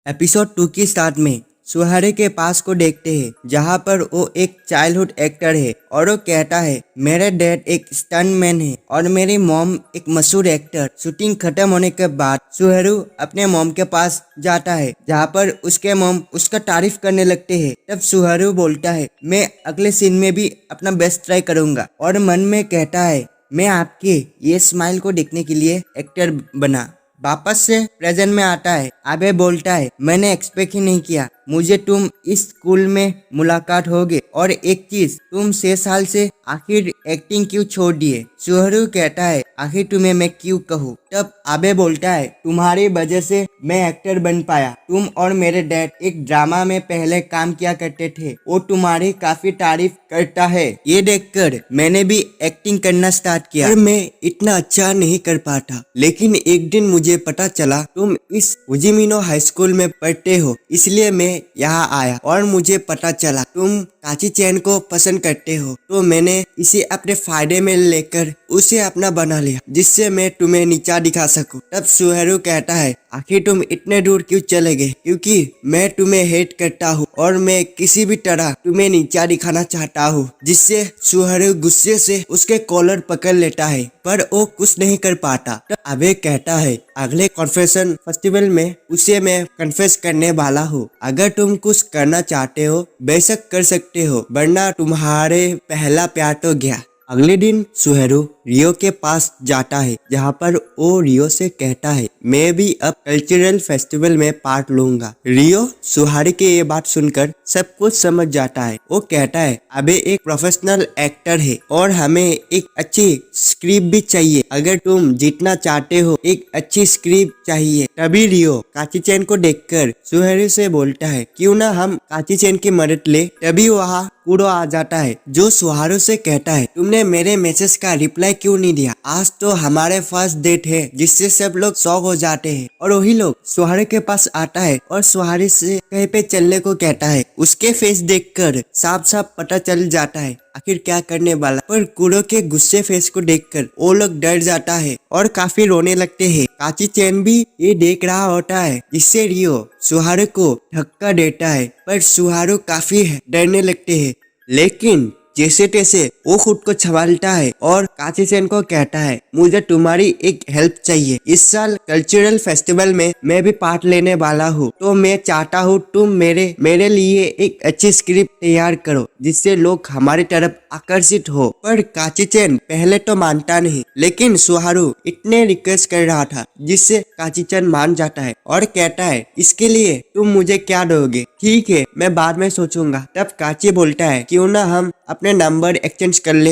Episode 2 की start में सुहारे के पास को देखते हैं जहाँ पर वो एक चाइल्डहुड एक्टर है और वो कहता है मेरे डैड एक स्टंटमैन है और मेरी मॉम एक मशहूर एक्टर। शूटिंग खत्म होने के बाद सुहरू अपने मॉम के पास जाता है जहाँ पर उसके मॉम उसका तारीफ करने लगते हैं। तब सुहरू बोलता है मैं अगले सीन में भी अपना बेस्ट ट्राई करूंगा और मन में कहता है मैं आपके ये स्माइल को देखने के लिए एक्टर बना। वापस से प्रेजेंट में आता है। आबे बोलता है मैंने एक्सपेक्ट ही नहीं किया मुझे तुम इस स्कूल में मुलाकात होगे और एक चीज तुम 6 साल से आखिर एक्टिंग क्यों छोड़ दिए। सुहरू कहता है आखिर तुम्हें मैं क्यों कहूँ। तब आबे बोलता है तुम्हारी वजह से मैं एक्टर बन पाया। तुम और मेरे डैड एक ड्रामा में पहले काम किया करते थे, वो तुम्हारी काफी तारीफ करता है। ये देखकर मैंने भी एक्टिंग करना स्टार्ट किया और मैं इतना अच्छा नहीं कर पाता, लेकिन एक दिन मुझे पता चला तुम इस उजिमिनो हाई स्कूल में पढ़ते हो, इसलिए मैं यहाँ आया और मुझे पता चला तुम काची चैन को पसंद करते हो, तो मैंने इसे अपने फायदे में लेकर उसे अपना बना लिया जिससे मैं तुम्हें नीचा दिखा सकूं। तब सुहरू कहता है आखिर तुम इतने दूर क्यों चले गए, क्योंकि मैं तुम्हें हेट करता हूँ और मैं किसी भी तरह तुम्हें नीचा दिखाना चाहता हूँ। जिससे सुहरू गुस्से से उसके कॉलर पकड़ लेता है पर वो कुछ नहीं कर पाता। तो आबे कहता है अगले कॉन्फेशन फेस्टिवल में उसे मैं कन्फेस करने वाला हूँ। अगर तुम कुछ करना चाहते हो बेशक कर सकते हो, वरना तुम्हारे पहला प्यार तो गया। अगले दिन सुहरू रियो के पास जाता है जहाँ पर वो रियो से कहता है मैं भी अब कल्चरल फेस्टिवल में पार्ट लूंगा। रियो सुहारी के ये बात सुनकर सब कुछ समझ जाता है। वो कहता है अबे एक प्रोफेशनल एक्टर है और हमें एक अच्छी स्क्रिप्ट भी चाहिए। अगर तुम जीतना चाहते हो एक अच्छी स्क्रिप्ट चाहिए। तभी रियो काची चैन को देखकर सुहारी से बोलता है क्यों ना हम काची चैन की मदद ले। तभी वहाँ कुरो आ जाता है जो सुहारू से कहता है तुमने मेरे मैसेज का रिप्लाई क्यों नहीं दिया। आज तो हमारे फर्स्ट डेट है, जिससे सब लोग शॉक हो जाते हैं और वही लोग सुहारू के पास आता है और सुहारू से कहीं पे चलने को कहता है। उसके फेस देखकर साफ साफ पता चल जाता है आखिर क्या करने वाला। पर कुरो के गुस्से फेस को देखकर वो लोग डर जाता है और काफी रोने लगते हैं। काची चैन भी ये देख रहा होता है, जिससे रियो सुहारू को धक्का देता है पर सुहारू काफी डरने लगते हैं। लेकिन जैसे तैसे वो खुद को संभालता है और काची चैन को कहता है मुझे तुम्हारी एक हेल्प चाहिए। इस साल कल्चरल फेस्टिवल में मैं भी पार्ट लेने वाला हूँ, तो मैं चाहता हूँ तुम मेरे लिए एक अच्छी स्क्रिप्ट तैयार करो जिससे लोग हमारी तरफ आकर्षित हो। पर काची चैन पहले तो मानता नहीं, लेकिन सुहारू इतने रिक्वेस्ट कर रहा था जिससे काची चैन मान जाता है और कहता है इसके लिए तुम मुझे क्या दोगे। ठीक है मैं बाद में सोचूंगा। तब काची बोलता है क्यों ना हम अपने नंबर एक्सचेंज कर ले,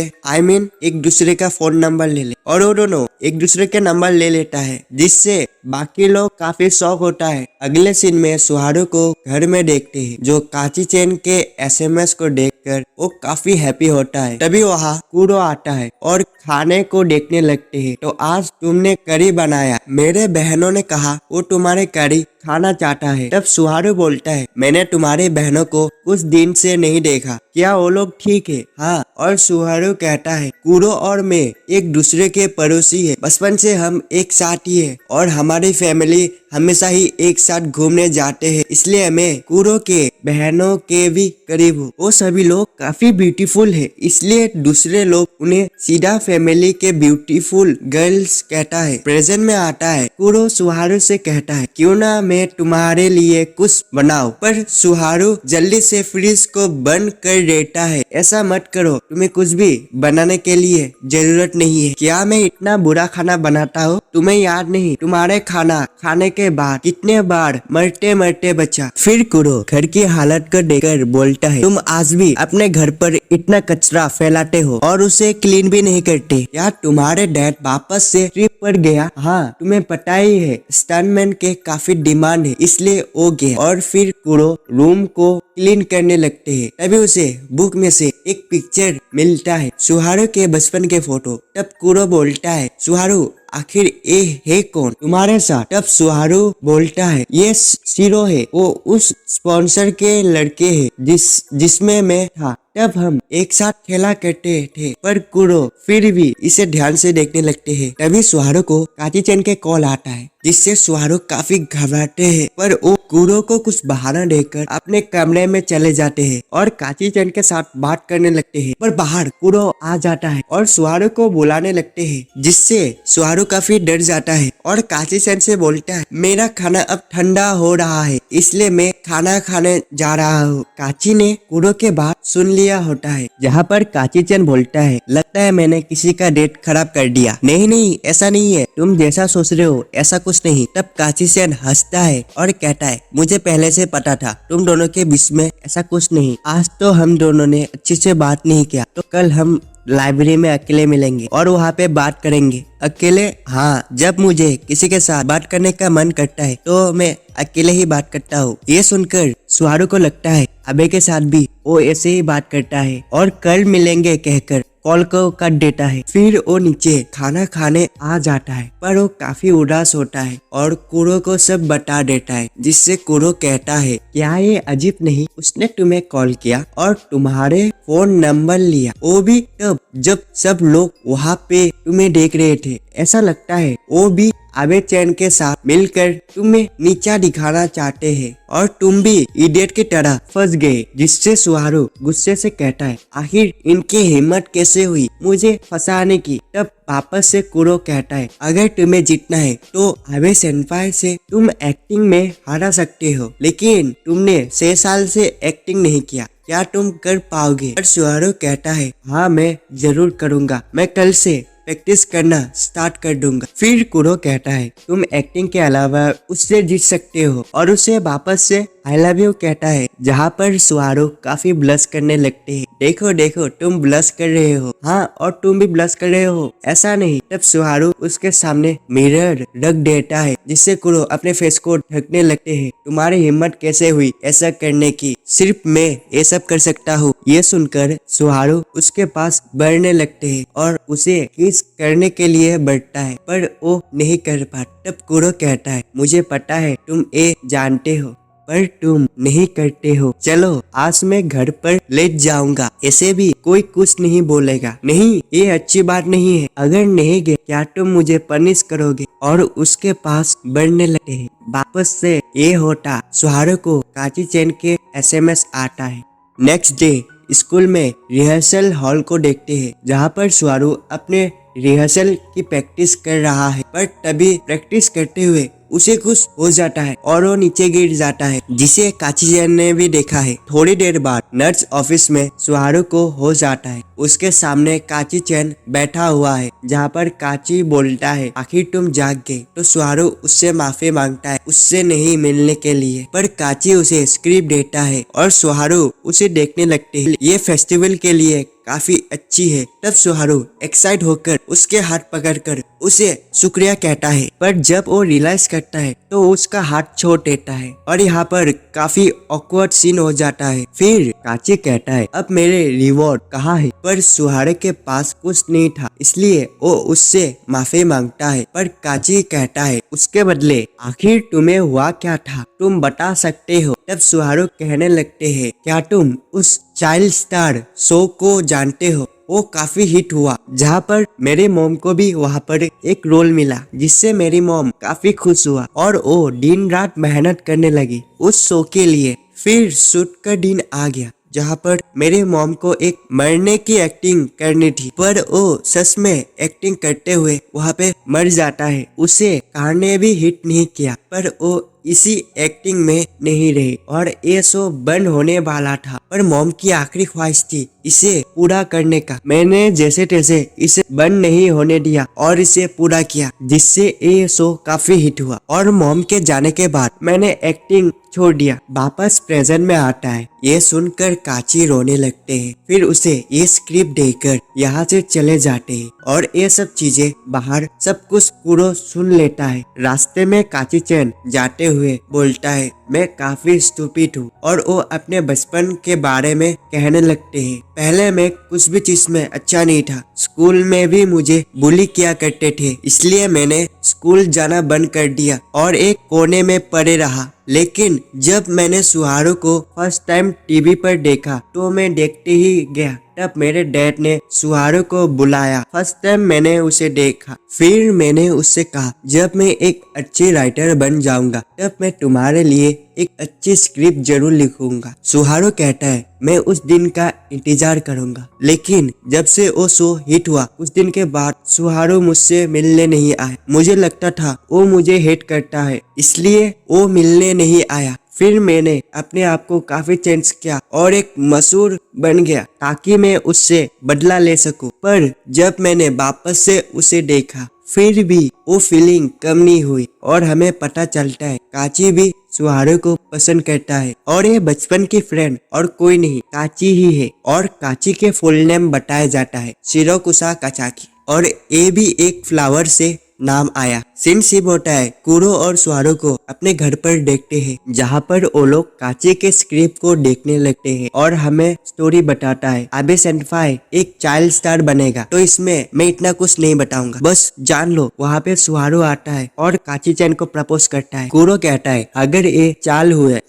एक दूसरे का फोन नंबर ले ले। और वो दोनों एक दूसरे के नंबर ले लेता है, जिससे बाकी लोग काफी शौक होता है। अगले सीन में सुहारू को घर में देखते हैं जो काची चैन के SMS को देखकर वो काफी हैप्पी होता है। तभी वहाँ कुरो आता है और खाने को देखने लगते हैं। तो आज तुमने करी बनाया, मेरे बहनों ने कहा वो तुम्हारे करी खाना चाहता है। तब सुहारू बोलता है मैंने तुम्हारे बहनों को कुछ दिन से नहीं देखा, क्या वो लोग ठीक है। हाँ, और सुहारू कहता है कुरो और मैं एक दूसरे के पड़ोसी है, बचपन से हम एक साथ ही है और हमारी फैमिली हमेशा ही एक साथ घूमने जाते हैं, इसलिए मैं कुरो के बहनों के भी करीब हूँ। वो सभी लोग काफी ब्यूटीफुल है, इसलिए दूसरे लोग उन्हें सीधा फैमिली के ब्यूटीफुल गर्ल्स कहता है। प्रेजेंट में आता है कुरो सुहारू से कहता है क्यों ना मैं तुम्हारे लिए कुछ बनाऊं, पर सुहारू जल्दी से फ्रिज को बंद कर देता है। ऐसा मत करो, तुम्हें कुछ भी बनाने के लिए जरूरत नहीं है। क्या मैं इतना बुरा खाना बनाता हूँ, तुम्हें याद नहीं तुम्हारे खाना खाने के बाद कितने बार मरते मरते बचा। फिर कुरो घर की हालत को देखकर बोलता है तुम आज भी अपने घर पर इतना कचरा फैलाते हो और उसे क्लीन भी नहीं करते। या तुम्हारे डैड वापस से ट्रिप पर गया। हाँ, तुम्हें पता ही है स्टंटमैन के काफी डिमांड है, इसलिए वो गया। और फिर कुरो रूम को क्लीन करने लगते हैं। तभी उसे बुक में से एक पिक्चर मिलता है, सुहारू के बचपन के फोटो। तब कुरो बोलता है सुहारू आखिर ये है कौन तुम्हारे साथ। तब सुहारू बोलता है ये सीरो है, वो उस स्पॉन्सर के लड़के है जिसमें मैं था। तब हम एक साथ खेला करते थे। पर कुरो फिर भी इसे ध्यान से देखने लगते हैं। तभी सुहारू को काची चैन के कॉल आता है जिससे सुहारू काफी घबराते हैं, पर वो कुरो को कुछ बहाना देकर अपने कमरे में चले जाते हैं और काची चैन के साथ बात करने लगते हैं। पर बाहर कुरो आ जाता है और सुहारू को बुलाने लगते हैं, जिससे सुहारू काफी डर जाता है और काची चैन से बोलता है, मेरा खाना अब ठंडा हो रहा है, इसलिए मैं खाना खाने जा रहा हूँ। काची ने कुरो के बात सुन लिया होता है, जहाँ पर काची चैन बोलता है, लगता है मैंने किसी का डेट खराब कर दिया। नहीं नहीं, ऐसा नहीं है, तुम जैसा सोच रहे हो ऐसा कुछ नहीं। तब काची चैन हंसता है और कहता है, मुझे पहले से पता था तुम दोनों के बीच में ऐसा कुछ नहीं। आज तो हम दोनों ने अच्छे से बात नहीं किया, तो कल हम लाइब्रेरी में अकेले मिलेंगे और वहाँ पे बात करेंगे। अकेले? हाँ, जब मुझे किसी के साथ बात करने का मन करता है तो मैं अकेले ही बात करता हूँ। ये सुनकर सुहारू को लगता है अबे के साथ भी वो ऐसे ही बात करता है और कल मिलेंगे कहकर कॉल को काट देता है। फिर वो नीचे खाना खाने आ जाता है, पर वो काफी उदास होता है और कुरो को सब बता देता है, जिससे कुरो कहता है, क्या ये अजीब नहीं, उसने तुम्हें कॉल किया और तुम्हारे फोन नंबर लिया, वो भी तब जब सब लोग वहाँ पे तुम्हें देख रहे थे। ऐसा लगता है वो भी आबे चैन के साथ मिलकर तुम्हें नीचा दिखाना चाहते हैं और तुम भी इडियट की तरह फंस गए। जिससे सुहारू गुस्से से कहता है, आखिर इनकी हिम्मत कैसे हुई मुझे फंसाने की। तब वापस से कुरो कहता है, अगर तुम्हें जीतना है तो आबे सेनपाई से तुम एक्टिंग में हारा सकते हो, लेकिन तुमने 6 साल से एक्टिंग नहीं किया, क्या तुम कर पाओगे? और सुहारू कहता है, हाँ मैं जरूर करूँगा, मैं कल से प्रैक्टिस करना स्टार्ट कर दूंगा। फिर कुरो कहता है, तुम एक्टिंग के अलावा उससे जीत सकते हो और उसे वापस से आई लव यू कहता है, जहाँ पर सुहारू काफी ब्लश करने लगते हैं। देखो देखो तुम ब्लश कर रहे हो, हाँ और तुम भी ब्लश कर रहे हो, ऐसा नहीं। तब सुहारू उसके सामने मिरर रख देता है, जिससे कुरो अपने फेस को ढकने लगते हैं। तुम्हारी हिम्मत कैसे हुई ऐसा करने की, सिर्फ मैं ये सब कर सकता हूँ। ये सुनकर सुहारू उसके पास बढ़ने लगते हैं और उसे किस करने के लिए बढ़ता है, पर वो नहीं कर पाता। तब कुरो कहता है, मुझे पता है तुम ये जानते हो पर तुम नहीं करते हो, चलो आज मैं घर पर ले जाऊंगा, ऐसे भी कोई कुछ नहीं बोलेगा। नहीं, ये अच्छी बात नहीं है, अगर नहीं गए क्या तुम मुझे पनिश करोगे? और उसके पास बढ़ने लगते हैं। वापस से ये होता सुहारू को काची चैन के SMS आता है। नेक्स्ट डे स्कूल में रिहर्सल हॉल को देखते हैं, जहाँ पर सुहारू अपने रिहर्सल की प्रैक्टिस कर रहा है, पर तभी प्रैक्टिस करते हुए उसे कुछ हो जाता है और वो नीचे गिर जाता है, जिसे काची चैन ने भी देखा है। थोड़ी देर बाद नर्स ऑफिस में सुहारू को हो जाता है। उसके सामने काची चैन बैठा हुआ है, जहाँ पर काची बोलता है, आखिर तुम जाग गए। तो सुहारू उससे माफी मांगता है उससे नहीं मिलने के लिए, पर काची उसे स्क्रिप्ट देता है और सुहारू उसे देखने लगते हैं। ये फेस्टिवल के लिए काफी अच्छी है। तब सुहारू एक्साइट होकर उसके हाथ पकड़कर उसे शुक्रिया कहता है, पर जब वो रियलाइज करता है तो उसका हाथ छोड़ देता है और यहाँ पर काफी ऑकवर्ड सीन हो जाता है। फिर काची कहता है, अब मेरे रिवॉर्ड कहाँ है? पर सुहारू के पास कुछ नहीं था, इसलिए वो उससे माफी मांगता है, पर काची कहता है, उसके बदले आखिर तुम्हें हुआ क्या था, तुम बता सकते हो? तब सुहारू कहने लगते हैं, क्या तुम उस चाइल्ड स्टार शो को जानते हो? वो काफी हिट हुआ, जहाँ पर मेरे मॉम को भी वहाँ पर एक रोल मिला, जिससे मेरी मॉम काफी खुश हुआ और वो दिन रात मेहनत करने लगी उस शो के लिए। फिर शूट का दिन आ गया, जहाँ पर मेरे मॉम को एक मरने की एक्टिंग करनी थी, पर वो सच में एक्टिंग करते हुए वहाँ पे मर जाता है। उसे कार ने भी हिट नहीं किया, पर वो इसी एक्टिंग में नहीं रही और ये शो बंद होने वाला था, पर मॉम की आखिरी ख्वाहिश थी इसे पूरा करने का। मैंने जैसे तैसे इसे बंद नहीं होने दिया और इसे पूरा किया, जिससे ये शो काफी हिट हुआ और मॉम के जाने के बाद मैंने एक्टिंग छोड़ दिया। वापस प्रेजेंट में आता है। ये सुनकर काची रोने लगते हैं। फिर उसे ये स्क्रिप्ट देकर यहाँ से चले जाते हैं और ये सब चीजें बाहर सब कुछ कुरो सुन लेता है। रास्ते में काची चैन जाते हुए बोलता है, मैं काफी स्टूपिड हूँ, और वो अपने बचपन के बारे में कहने लगते हैं। पहले मैं कुछ भी चीज में अच्छा नहीं था, स्कूल में भी मुझे बुली किया करते थे, इसलिए मैंने स्कूल जाना बंद कर दिया और एक कोने में पड़े रहा। लेकिन जब मैंने सुहारू को फर्स्ट टाइम टीवी पर देखा तो मैं देखते ही गया तब मेरे डैड ने सुहारू को बुलाया। फर्स्ट टाइम मैंने उसे देखा। फिर मैंने उससे कहा, जब मैं एक अच्छी राइटर बन जाऊंगा तब मैं तुम्हारे लिए एक अच्छी स्क्रिप्ट जरूर लिखूंगा। सुहारू कहता है, मैं उस दिन का इंतजार करूंगा। लेकिन जब से वो शो हिट हुआ कुछ दिन के बाद सुहारू मुझसे मिलने नहीं आया। मुझे लगता था वो मुझे हेट करता है, इसलिए वो मिलने नहीं आया। फिर मैंने अपने आप को काफी चेंज किया और एक मशहूर बन गया ताकि मैं उससे बदला ले सकूं। पर जब मैंने वापस से उसे देखा फिर भी वो फीलिंग कम नहीं हुई और हमें पता चलता है काची भी सुहारू को पसंद करता है और ये बचपन की फ्रेंड और कोई नहीं काची ही है। और काची के फुल नेम बताया जाता है शिरोकुसा काचाकी और ये भी एक फ्लावर से नाम आया। सीन सिप होता है कुरो और सुहारू को अपने घर पर देखते हैं जहाँ पर वो लोग काची के स्क्रिप्ट को देखने लगते हैं और हमें स्टोरी बताता है आबे सेंपाई एक चाइल्ड स्टार बनेगा। तो इसमें मैं इतना कुछ नहीं बताऊंगा, बस जान लो वहाँ पे सुहारू आता है और काची चैन को प्रपोज करता है। कुरो कहता है अगर ये चाल हुए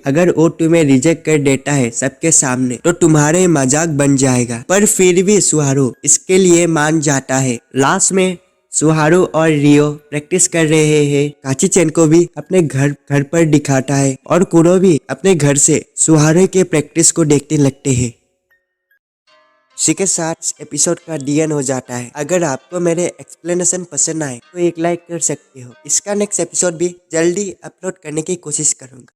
अगर वो तुम्हें रिजेक्ट कर देता है सबके सामने तो तुम्हारे मजाक बन जाएगा। पर फिर भी सुहारू इसके लिए मान जाता है। लास्ट में सुहारू और रियो प्रैक्टिस कर रहे हैं। काची चैन को भी अपने घर पर दिखाता है और कुरो भी अपने घर से सुहारू के प्रैक्टिस को देखने लगते हैं। इसी के साथ एपिसोड का डीएन हो जाता है। अगर आपको मेरे एक्सप्लेनेशन पसंद आए तो एक लाइक कर सकते हो। इसका नेक्स्ट एपिसोड भी जल्दी अपलोड करने की कोशिश करूंगा।